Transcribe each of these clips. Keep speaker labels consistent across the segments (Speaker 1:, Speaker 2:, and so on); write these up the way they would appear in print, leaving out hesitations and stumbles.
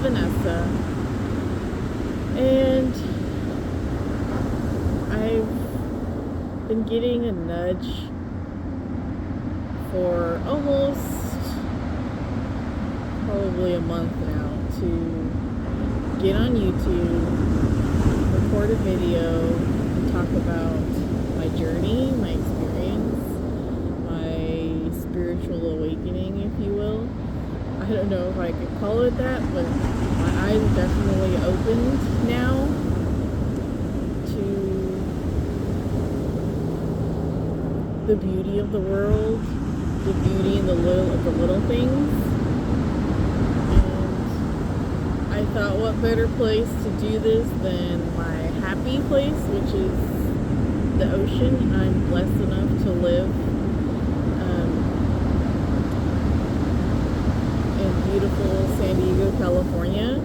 Speaker 1: Vanessa, and I've been getting a nudge for almost probably a month now to get on YouTube, record a video, and talk about my journey, my experience, my spiritual awakening, if you will. I don't know if I could call it that, but my eyes are definitely opened now to the beauty of the world, the beauty in the little things. And I thought, what better place to do this than my happy place, which is the ocean. I'm blessed enough to live in beautiful San Diego, California,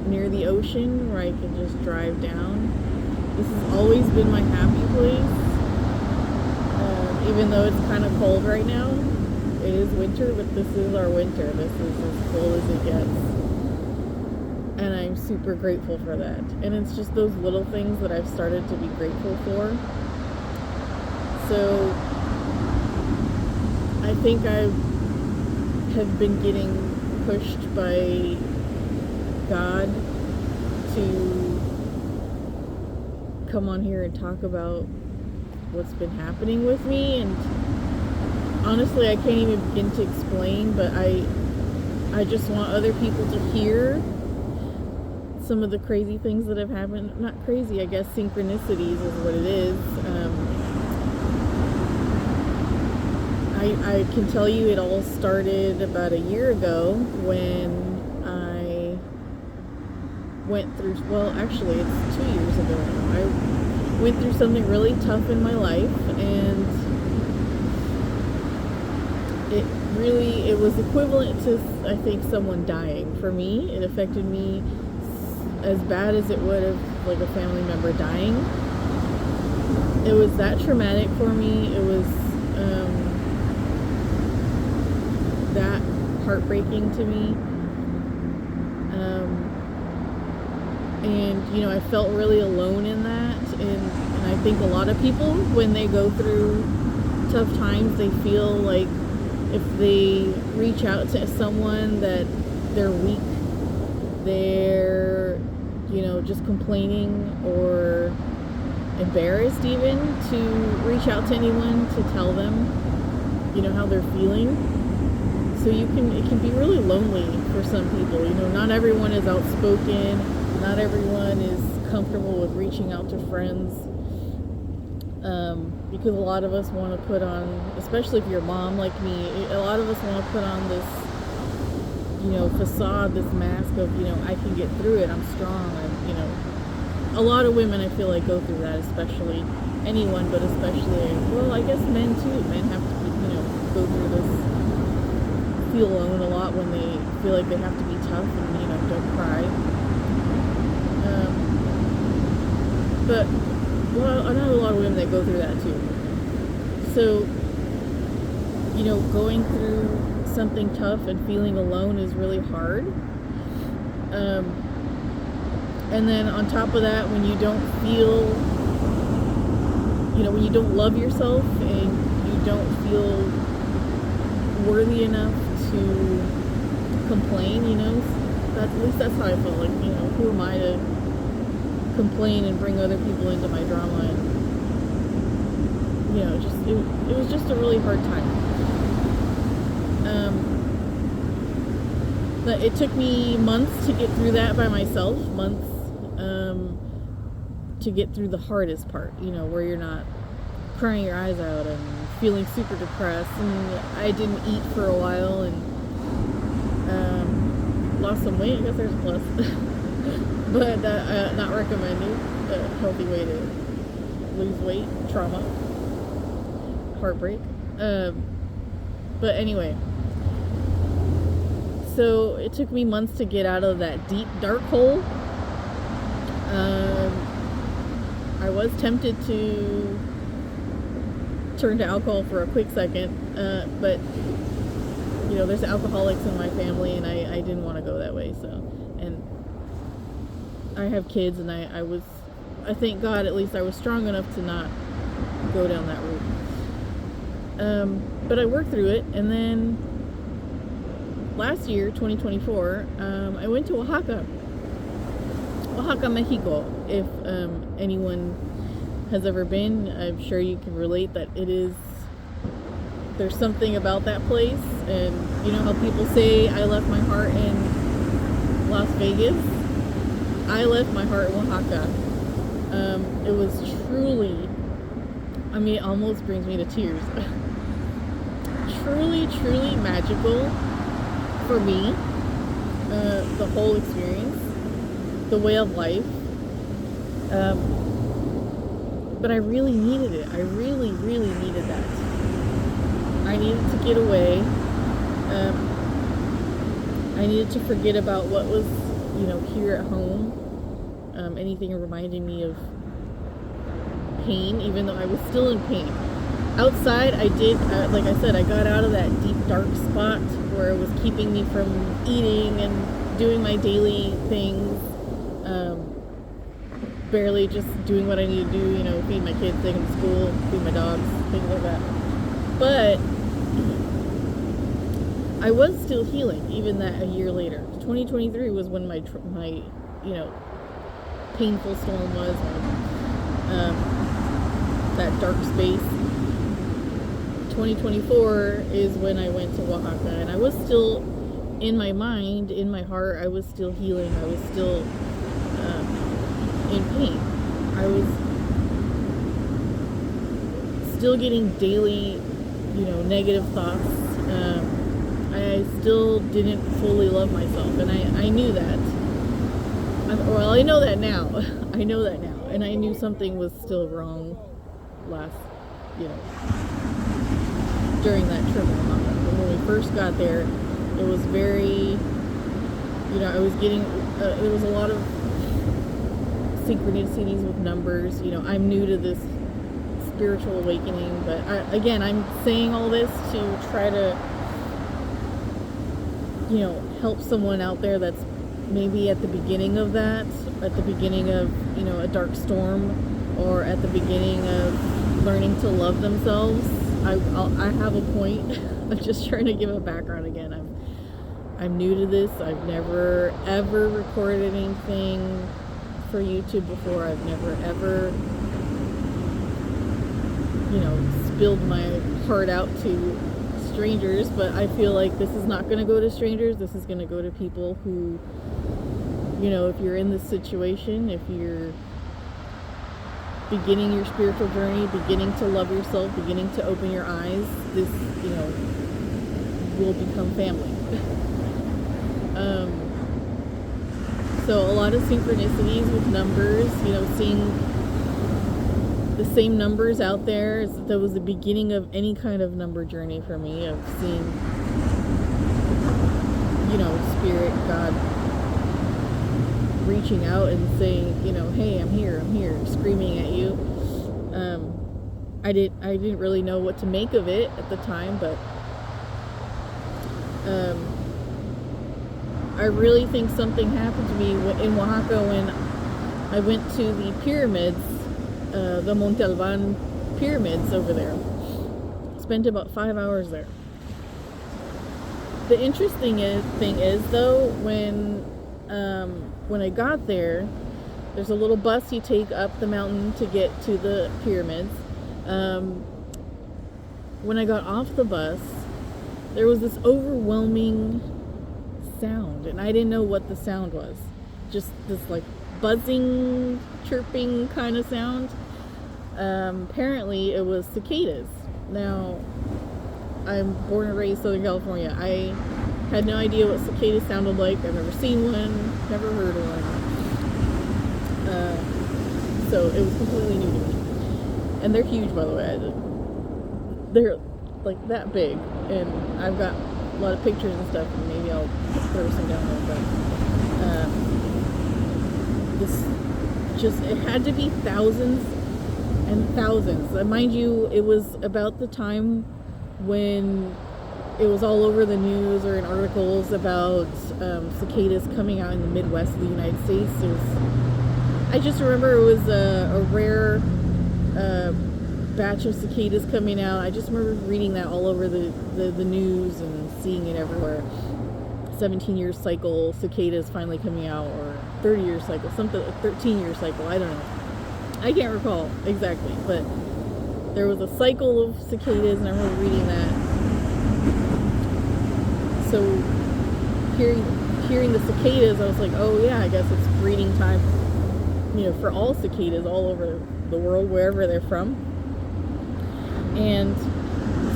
Speaker 1: near the ocean, where I can just drive down. This has always been my happy place. Even though it's kind of cold right now. It is winter, but this is our winter. This is as cold as it gets. And I'm super grateful for that. And it's just those little things that I've started to be grateful for. So I think I have been getting pushed by God to come on here and talk about what's been happening with me, and honestly I can't even begin to explain, but I just want other people to hear some of the crazy things that have happened. Not crazy, I guess synchronicities is what it is. I can tell you it all started about a year ago when I went through, well actually it's 2 years ago now. I went through something really tough in my life, and it was equivalent to, I think, someone dying. For me, it affected me as bad as it would have like a family member dying. It was that traumatic for me. It was that heartbreaking to me. And I felt really alone in that, and I think a lot of people, when they go through tough times, they feel like if they reach out to someone that they're weak, they're just complaining or embarrassed even to reach out to anyone to tell them how they're feeling. So it can be really lonely for some people. Not everyone is outspoken. Not everyone is comfortable with reaching out to friends, because a lot of us want to put on, especially if you're a mom like me, a lot of us want to put on this, facade, this mask of, I can get through it, I'm strong, a lot of women I feel like go through that, especially anyone, but especially, well, I guess men too. Men have to, go through this, feel alone a lot when they feel like they have to be tough and, don't cry. But, well, I know a lot of women that go through that too. So, going through something tough and feeling alone is really hard. And then on top of that, when you don't feel, when you don't love yourself and you don't feel worthy enough to complain, at least that's how I felt. Like, who am I to complain and bring other people into my drama? And it was just a really hard time. But it took me months to get through that by myself. Months to get through the hardest part. Where you're not crying your eyes out and feeling super depressed. And I didn't eat for a while and lost some weight. I guess there's a plus. But not recommended. A healthy way to lose weight. Trauma. Heartbreak. But anyway. So it took me months to get out of that deep, dark hole. I was tempted to turn to alcohol for a quick second. But, there's alcoholics in my family, and I didn't want to go that way. So, and I have kids, and I thank God at least I was strong enough to not go down that route. But I worked through it, and then last year, 2024, I went to Oaxaca, Mexico. If anyone has ever been, I'm sure you can relate that there's something about that place. And you know how people say, I left my heart in Las Vegas? I left my heart in Oaxaca. It was truly, it almost brings me to tears. Truly, truly magical for me. The whole experience, the way of life. But I really needed it. I really, really needed that. I needed to get away. I needed to forget about what was, here at home. Anything reminding me of pain, even though I was still in pain. Outside, I did, like I said, I got out of that deep, dark spot where it was keeping me from eating and doing my daily things. Barely just doing what I need to do, feed my kids, take them to school, feed my dogs, things like that. But I was still healing, even that a year later. 2023 was when my painful storm was, that dark space. 2024 is when I went to Oaxaca, and I was still, in my mind, in my heart, I was still healing. I was still in pain. I was still getting daily, negative thoughts. I still didn't fully love myself, and I knew that. I know that now. I know that now, and I knew something was still wrong during that trip. When we first got there, it was very, I was getting, there was a lot of synchronicities with numbers. I'm new to this spiritual awakening, but I'm saying all this to try to, help someone out there that's maybe at the beginning of that, at the beginning of, a dark storm, or at the beginning of learning to love themselves. I have a point. I'm just trying to give a background again. I'm new to this. I've never ever recorded anything for YouTube before. I've never ever, spilled my heart out to strangers, but I feel like this is not going to go to strangers. This is going to go to people who, if you're in this situation, if you're beginning your spiritual journey, beginning to love yourself, beginning to open your eyes, this, will become family. So a lot of synchronicities with numbers, seeing the same numbers out there. That was the beginning of any kind of number journey for me, of seeing, Spirit, God reaching out and saying, hey, I'm here, screaming at you. I didn't really know what to make of it at the time, but I really think something happened to me in Oaxaca when I went to the pyramids, the Monte Alban pyramids over there. Spent about 5 hours there. The interesting thing is though, when I got there, there's a little bus you take up the mountain to get to the pyramids. When I got off the bus, there was this overwhelming sound, and I didn't know what the sound was. Just this like buzzing, chirping kind of sound. Apparently it was cicadas. Now, I'm born and raised Southern California. I had no idea what cicadas sounded like. I've never seen one, never heard of one. So it was completely new to me. And they're huge, by the way. They're like that big, and I've got a lot of pictures and stuff, and maybe I'll throw some down there, but it had to be thousands and thousands. Mind you, it was about the time when it was all over the news or in articles about cicadas coming out in the Midwest of the United States. I just remember it was a rare batch of cicadas coming out. I just remember reading that all over the news and seeing it everywhere. 17-year cycle cicadas finally coming out, or 30-year cycle, something, 13-year cycle, I don't know. I can't recall exactly, but there was a cycle of cicadas, and I remember reading that. So hearing the cicadas, I was like, oh yeah, I guess it's breeding time, for all cicadas all over the world, wherever they're from. And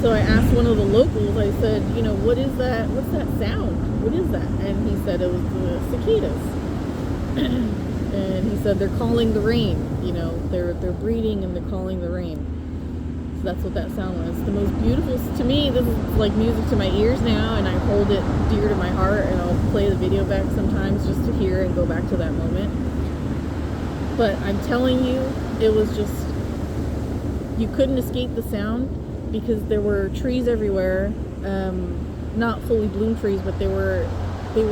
Speaker 1: so I asked one of the locals, I said, what is that? What's that sound? What is that? And he said it was the cicadas. And he said they're calling the rain. They're breeding and they're calling the rain. So that's what that sound was. The most beautiful, to me, this is like music to my ears now, and I hold it dear to my heart, and I'll play the video back sometimes just to hear and go back to that moment. But I'm telling you, it was just, you couldn't escape the sound, because there were trees everywhere, not fully bloomed trees, but they were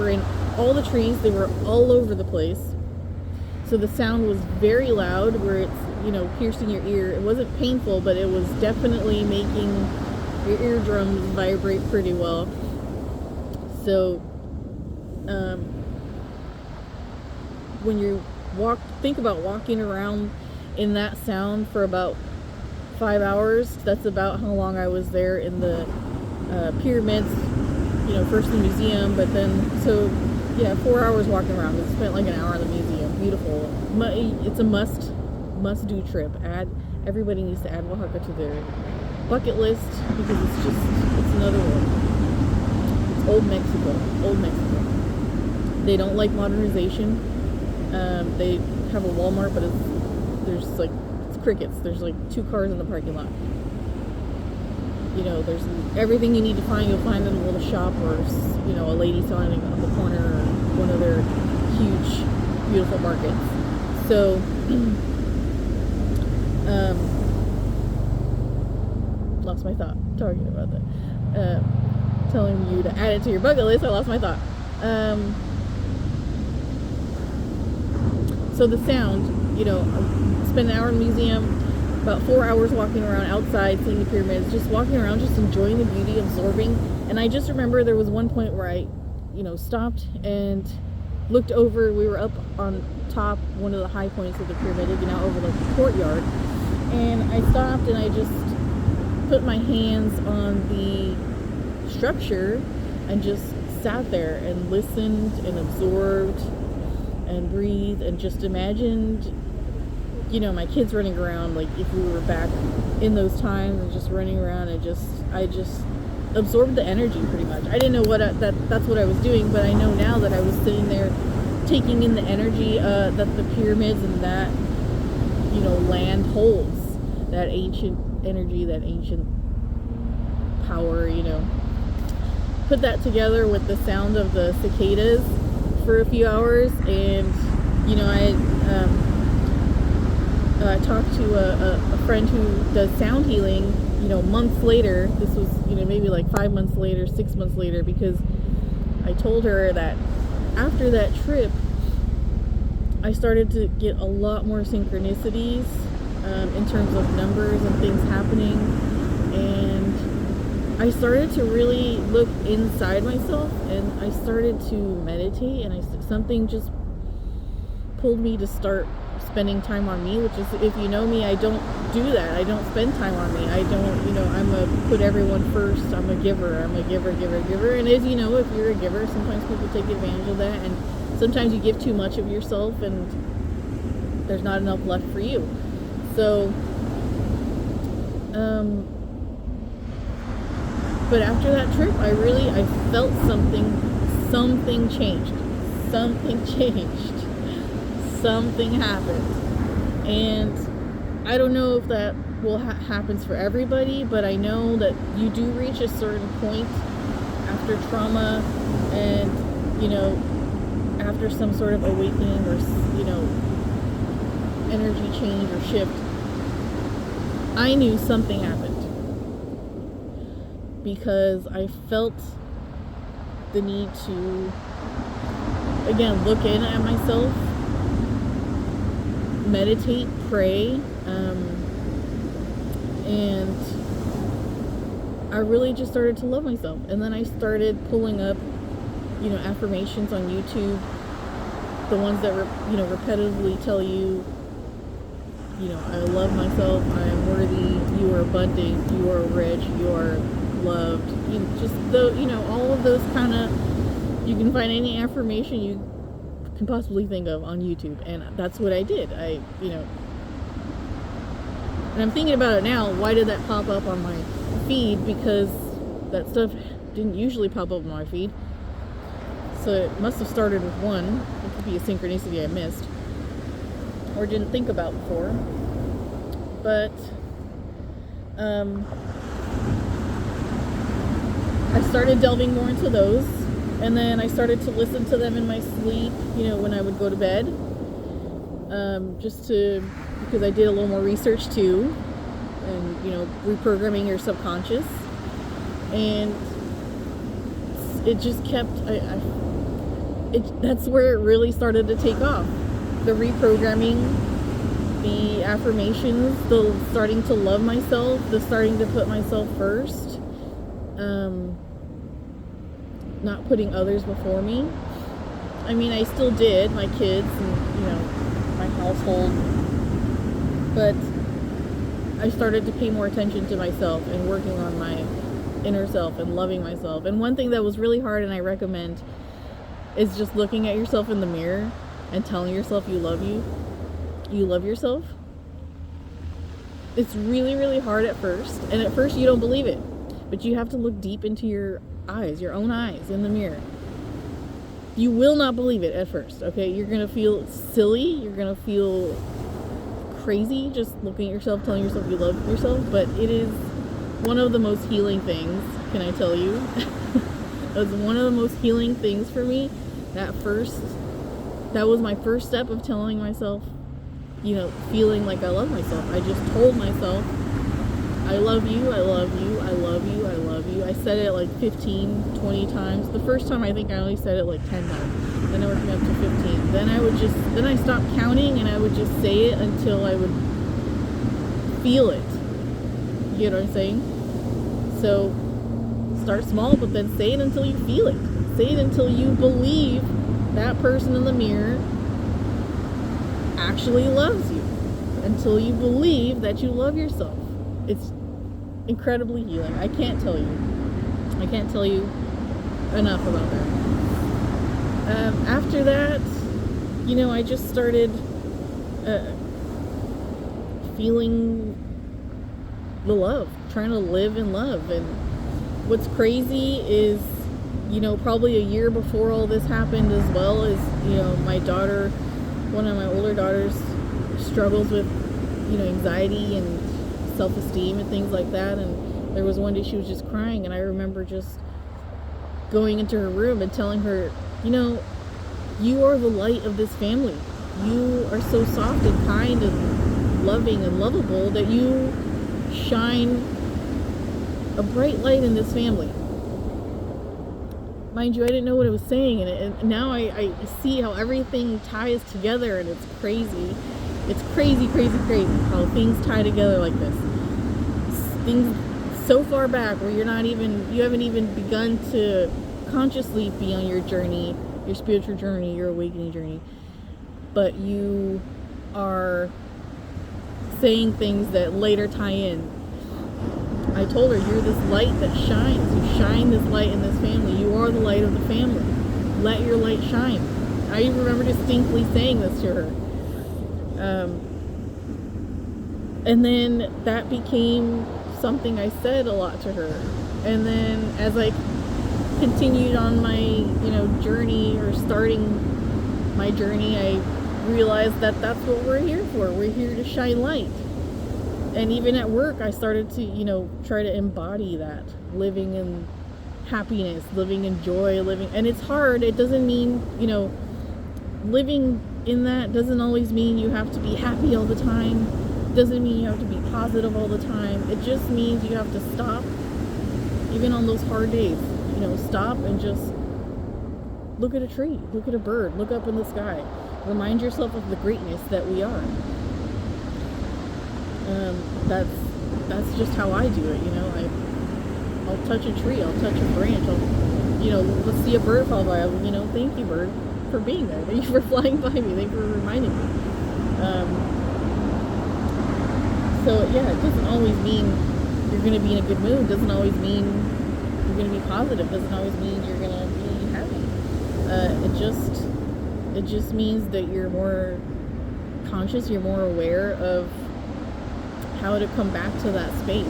Speaker 1: in all the trees. They were all over the place. So the sound was very loud, where it's, piercing your ear. It wasn't painful, but it was definitely making your eardrums vibrate pretty well. So when you think about walking around in that sound for about 5 hours. That's about how long I was there in the pyramids, first the museum, but then, 4 hours walking around. We spent like an hour in the museum. Beautiful. It's a must-do trip. Everybody needs to add Oaxaca to their bucket list, because it's another world. It's old Mexico. They don't like modernization. They have a Walmart, but there's crickets. There's like 2 cars in the parking lot. There's everything you need to find. You'll find in a little shop, or a lady selling on the corner, or one of their huge, beautiful markets. So, lost my thought talking about that. Telling you to add it to your bucket list. I lost my thought. So the sound, spend an hour in the museum, about 4 hours walking around outside, seeing the pyramids, just walking around, just enjoying the beauty, absorbing. And I just remember there was one point where I, stopped and looked over. We were up on top, one of the high points of the pyramid, looking out over like the courtyard. And I stopped and I just put my hands on the structure and just sat there and listened and absorbed and breathed and just imagined, my kids running around, like if we were back in those times, and just running around, and I just absorbed the energy pretty much. I didn't know that's what I was doing, but I know now that I was sitting there taking in the energy that the pyramids and that, land holds, that ancient energy, that ancient power, Put that together with the sound of the cicadas for a few hours, and I talked to a friend who does sound healing, months later. This was, maybe like 5 months later, 6 months later, because I told her that after that trip, I started to get a lot more synchronicities in terms of numbers and things happening, and I started to really look inside myself, and I started to meditate, and something just pulled me to start spending time on me, which is, if you know me, I don't do that. I don't spend time on me. I don't, I'm a put everyone first. I'm a giver. I'm a giver. And as you know, if you're a giver, sometimes people take advantage of that, and sometimes you give too much of yourself and there's not enough left for you. So, but after that trip, I felt something changed. Something happened. And I don't know if that happens for everybody, but I know that you do reach a certain point after trauma and, after some sort of awakening or, energy change or shift. I knew something happened. because I felt the need to, again, look in at myself, meditate, pray, and I really just started to love myself. And then I started pulling up, affirmations on YouTube, the ones that repetitively tell you, I love myself, I am worthy, you are abundant, you are rich, you are loved. All of those kind of, you can find any affirmation you can possibly think of on YouTube, and that's what I did. And I'm thinking about it now, why did that pop up on my feed? Because that stuff didn't usually pop up on my feed. So it must have started with one. It could be a synchronicity I missed or didn't think about before. But I started delving more into those, and then I started to listen to them in my sleep, when I would go to bed, because I did a little more research too, and reprogramming your subconscious, and it just kept, that's where it really started to take off. The reprogramming, the affirmations, the starting to love myself, the starting to put myself first, not putting others before me. I mean, I still did, my kids and, my household, but I started to pay more attention to myself and working on my inner self and loving myself. And one thing that was really hard, and I recommend, is just looking at yourself in the mirror and telling yourself you love yourself. It's really, really hard at first, and at first you don't believe it, but you have to look deep into your eyes, your own eyes in the mirror. You will not believe it at first, okay? You're gonna feel silly, you're gonna feel crazy just looking at yourself, telling yourself you love yourself, but it is one of the most healing things, can I tell you? It was one of the most healing things for me. That was my first step of telling myself, feeling like I love myself. I just told myself, I love you, I love you, I love you, I love you. I said it like 15, 20 times. The first time I think I only said it like 10 times. Then I worked up to 15. Then I stopped counting, and I would just say it until I would feel it. You know what I'm saying? So start small, but then say it until you feel it. Say it until you believe that person in the mirror actually loves you. Until you believe that you love yourself. It's incredibly healing. I can't tell you enough about that. After that, I just started feeling the love, trying to live in love. And what's crazy is, probably a year before all this happened, as well as, my daughter, one of my older daughters, struggles with, anxiety and self-esteem and things like that. And there was one day she was just crying, and I remember just going into her room and telling her, you are the light of this family. You are so soft and kind and loving and lovable that you shine a bright light in this family. Mind you, I didn't know what I was saying, and now I see how everything ties together, and it's crazy. It's crazy, crazy, crazy how things tie together like this. Things so far back where you haven't even begun to consciously be on your journey, your spiritual journey, your awakening journey, but you are saying things that later tie in. I told her, you're this light that shines. You shine this light in this family. You are the light of the family. Let your light shine. I even remember distinctly saying this to her. And then that became something I said a lot to her. And then as I continued on my, journey, or starting my journey, I realized that that's what we're here for. We're here to shine light. And even at work, I started to, try to embody that, living in happiness, living in joy, and it's hard. It doesn't mean, living in that doesn't always mean you have to be happy all the time. It doesn't mean you have to be positive all the time. It just means you have to stop even on those hard days, stop and just look at a tree, look at a bird, look up in the sky. Remind yourself of the greatness that we are. That's just how I do it, I'll touch a tree, I'll touch a branch, let's see a bird fall by. Thank you, bird, for being there. Thank you for flying by me. Thank you for reminding me. So yeah, it doesn't always mean you're going to be in a good mood. Doesn't always mean you're going to be positive. Doesn't always mean you're going to be happy. It just means that you're more conscious. You're more aware of how to come back to that space.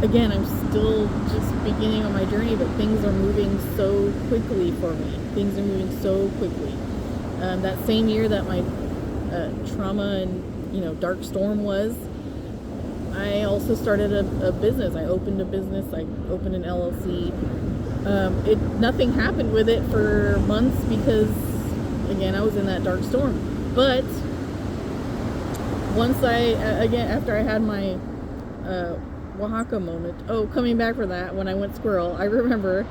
Speaker 1: Again, I'm still just beginning on my journey, but things are moving so quickly for me. Things are moving so quickly. That same year that my trauma and dark storm was, I also started a business. I opened a business. I opened an LLC. Nothing happened with it for months because, again, I was in that dark storm. But once after I had my Oaxaca moment, coming back for that, when I went squirrel, I remember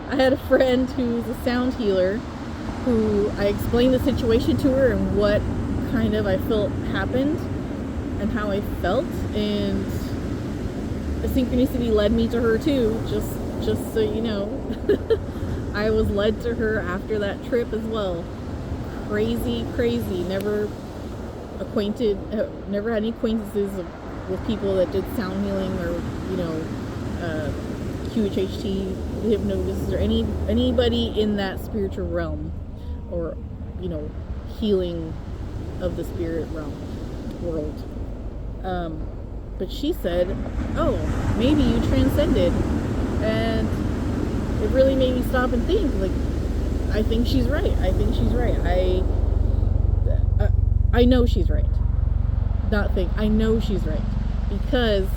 Speaker 1: I had a friend who's a sound healer who I explained the situation to her and what kind of I felt happened and how I felt, and the synchronicity led me to her too, just so you know. I was led to her after that trip as well. Crazy, never had any acquaintances with people that did sound healing or QHHT, hypnosis, or anybody in that spiritual realm, or healing of the spirit realm world. But she said, maybe you transcended. And it really made me stop and think, I think she's right. I know she's right. I know she's right. Because,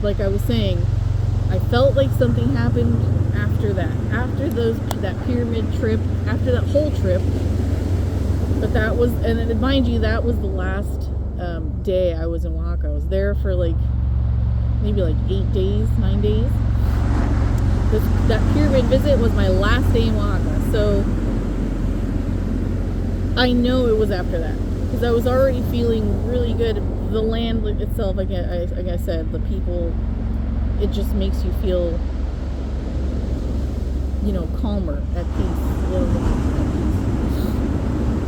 Speaker 1: like I was saying, I felt like something happened after that. After that pyramid trip, after that whole trip. But that was, and mind you, that was the last day I was in Oaxaca. I was there for maybe 9 days. That pyramid visit was my last day in Oaxaca. So I know it was after that, because I was already feeling really good. The land itself, like I said, the people, it just makes you feel, calmer, at peace, a little bit at peace.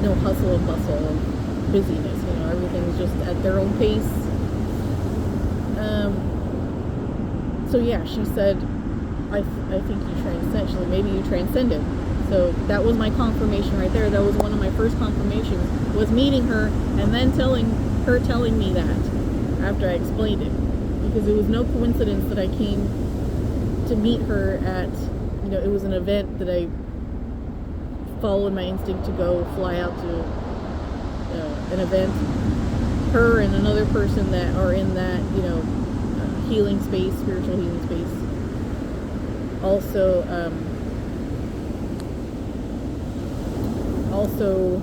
Speaker 1: No hustle and bustle and busyness, everything's just at their own pace. So yeah, she said, I think you transcended. Maybe you transcended. So that was my confirmation right there. That was one of my first confirmations, was meeting her and then telling me that after I explained it. Because it was no coincidence that I came to meet her at, it was an event that I followed my instinct to go fly out to an event. Her and another person that are in that, healing space, spiritual healing space. Also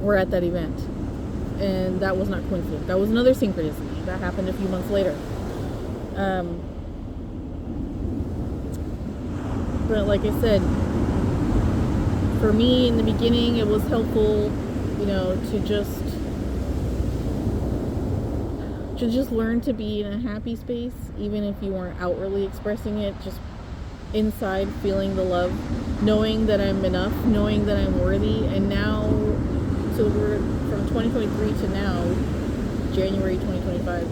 Speaker 1: were at that event, and that was not coincidence. That was another synchronicity that happened a few months later. But like I said, for me in the beginning, it was helpful, to just learn to be in a happy space, even if you weren't outwardly expressing it, just inside feeling the love, knowing that I'm enough, knowing that I'm worthy. And now, so we're from 2023 to now, January 2025,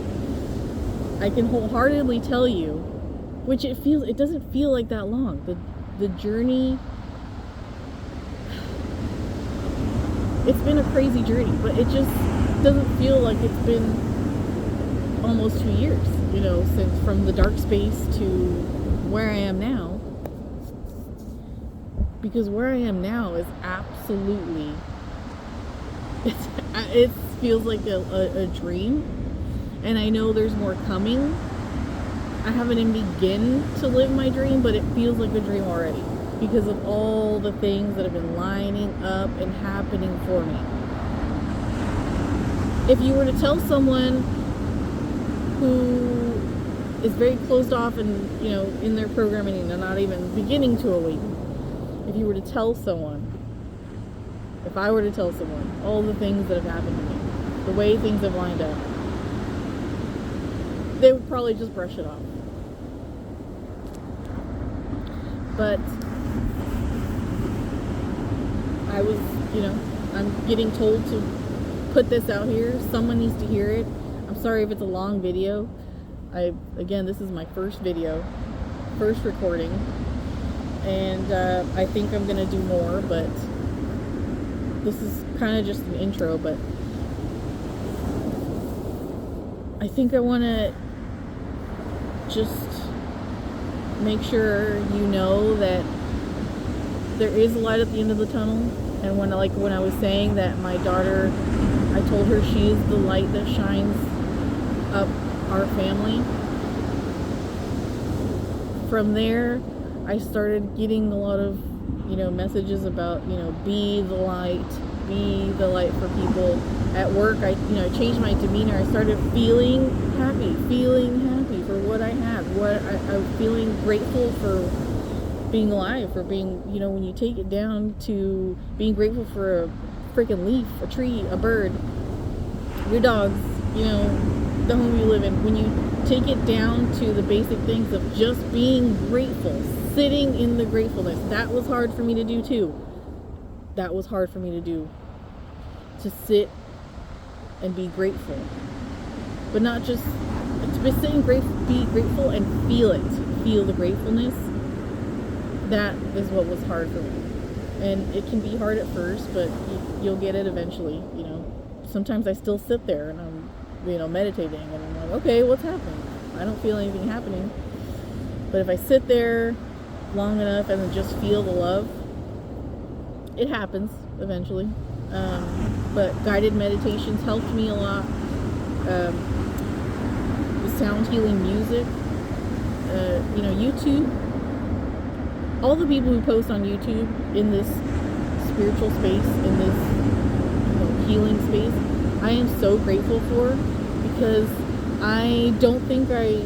Speaker 1: I can wholeheartedly tell you, which it doesn't feel like that long. The journey, it's been a crazy journey, but it just doesn't feel like it's been almost 2 years, since from the dark space to where I am now. Because where I am now is absolutely, it feels like a dream, and I know there's more coming. I haven't even begun to live my dream, but it feels like a dream already, because of all the things that have been lining up and happening for me. If you were to tell someone who is very closed off and, you know, in their programming and not even beginning to awaken. If you were to tell someone, if I were to tell someone all the things that have happened to me, the way things have lined up, they would probably just brush it off. But I was, you know, I'm getting told to put this out here. Someone needs to hear it. I'm sorry if it's a long video. Again, this is my first video, first recording, and I think I'm gonna do more, but this is kind of just an intro. But I think I want to just make sure you know that there is a light at the end of the tunnel. And when I was saying that my daughter, I told her she is the light that shines up our family. From there, I started getting a lot of, you know, messages about, you know, be the light for people. At work, I changed my demeanor. I started feeling happy for what I have. I was feeling grateful for being alive, for being, you know, when you take it down to being grateful for a freaking leaf, a tree, a bird, your dogs, you know, the home you live in. When you take it down to the basic things of just being grateful, sitting in the gratefulness. That was hard for me to do too. That was hard for me to do. To sit and be grateful. But not just to be sitting grateful, be grateful and feel it. Feel the gratefulness. That is what was hard for me. And it can be hard at first, but you'll get it eventually, you know. Sometimes I still sit there and I'm, you know, meditating and I'm like, okay, what's happening? I don't feel anything happening. But if I sit there long enough and then just feel the love, it happens eventually. But guided meditations helped me a lot. The sound healing music, you know, YouTube. All the people who post on YouTube in this spiritual space, in this, you know, healing space, I am so grateful for, because I don't think I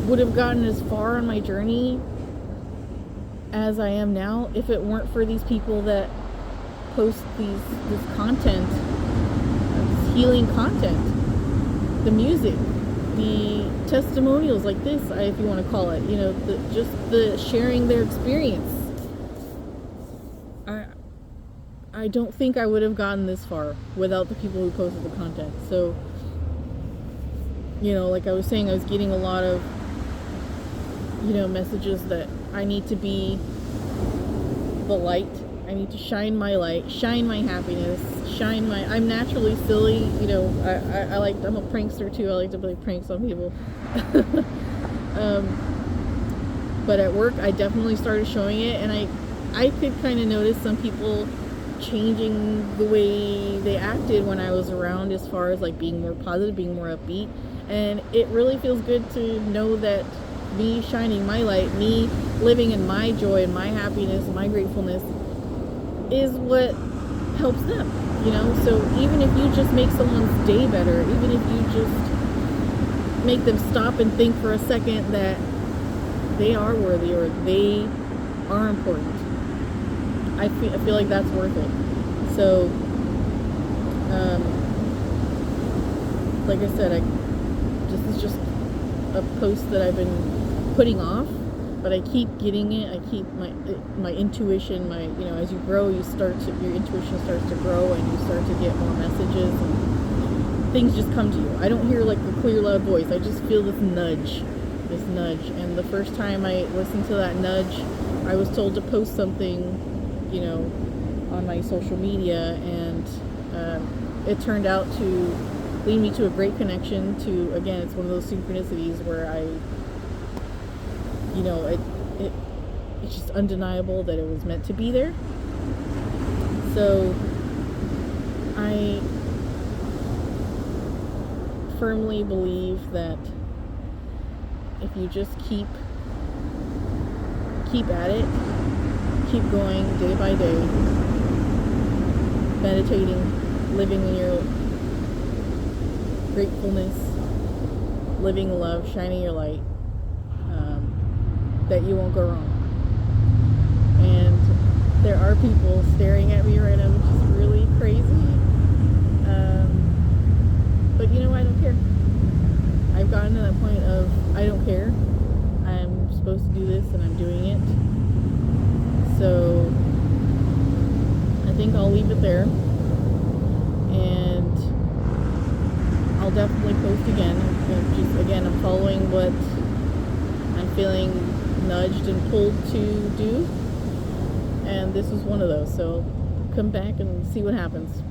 Speaker 1: would have gotten as far on my journey as I am now if it weren't for these people that post this content, this healing content, the music, the testimonials like this, if you want to call it, you know, just the sharing their experience. I don't think I would have gotten this far without the people who posted the content. So, you know, like I was saying, I was getting a lot of, you know, messages that I need to be the light. I need to shine my light, shine my happiness, I'm naturally silly, you know, I'm a prankster too. I like to play pranks on people. But at work, I definitely started showing it, and I could kind of notice some people changing the way they acted when I was around, as far as like being more positive, being more upbeat. And it really feels good to know that me shining my light, me living in my joy and my happiness and my gratefulness is what helps them, you know. So even if you just make someone's day better, even if you just make them stop and think for a second that they are worthy or they are important, I feel like that's worth it. So like I said, this is just a post that I've been putting off, but I keep getting it. I keep my intuition, you know, as you grow, your intuition starts to grow, and you start to get more messages, and things just come to you. I don't hear like a clear, loud voice. I just feel this nudge. And the first time I listened to that nudge, I was told to post something, you know, on my social media, and it turned out to lead me to a great connection to, again, it's one of those synchronicities where you know, it's just undeniable that it was meant to be there. So I firmly believe that if you just keep at it, keep going day by day, meditating, living in your gratefulness, living love, shining your light, that you won't go wrong. And there are people staring at me right now, which is really crazy. But you know, I don't care. I've gotten to that point of I don't care. I'm supposed to do this and I'm doing it. So I think I'll leave it there. And I'll definitely post again. I'm following what I'm feeling nudged and pulled to do. And this was one of those. So come back and see what happens.